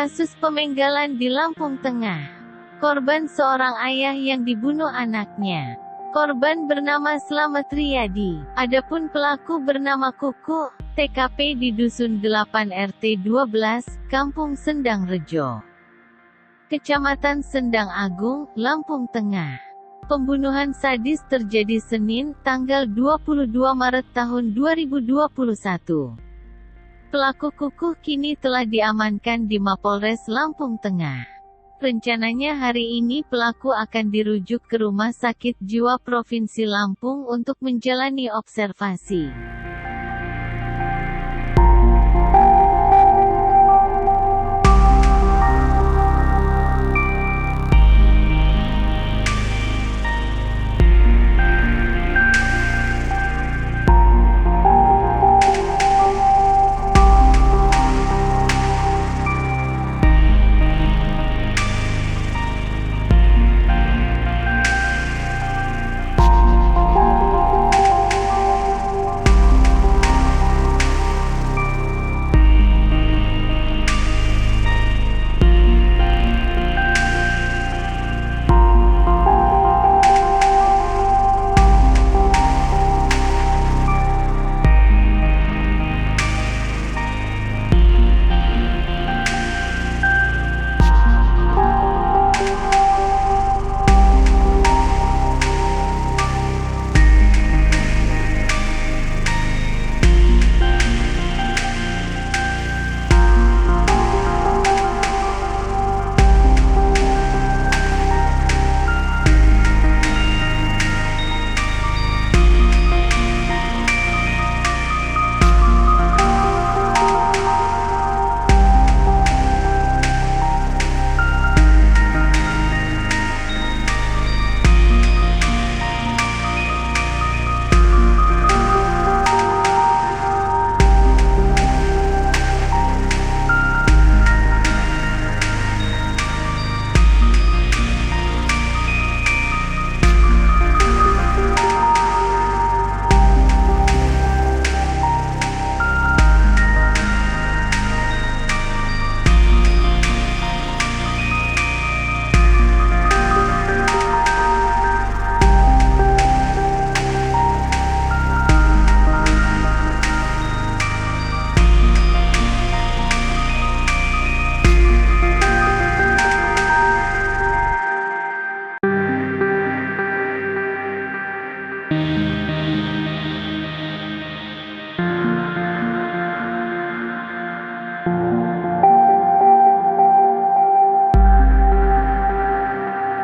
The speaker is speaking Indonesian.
Kasus pemenggalan di Lampung Tengah. Korban seorang ayah yang dibunuh anaknya. Korban bernama Slamet Riyadi. Adapun pelaku bernama Kuku. TKP di Dusun 8 RT 12, Kampung Sendang Rejo, Kecamatan Sendang Agung, Lampung Tengah. Pembunuhan sadis terjadi Senin, tanggal 22 Maret tahun 2021. Pelaku Kukuh kini telah diamankan di Mapolres Lampung Tengah. Rencananya hari ini pelaku akan dirujuk ke Rumah Sakit Jiwa Provinsi Lampung untuk menjalani observasi.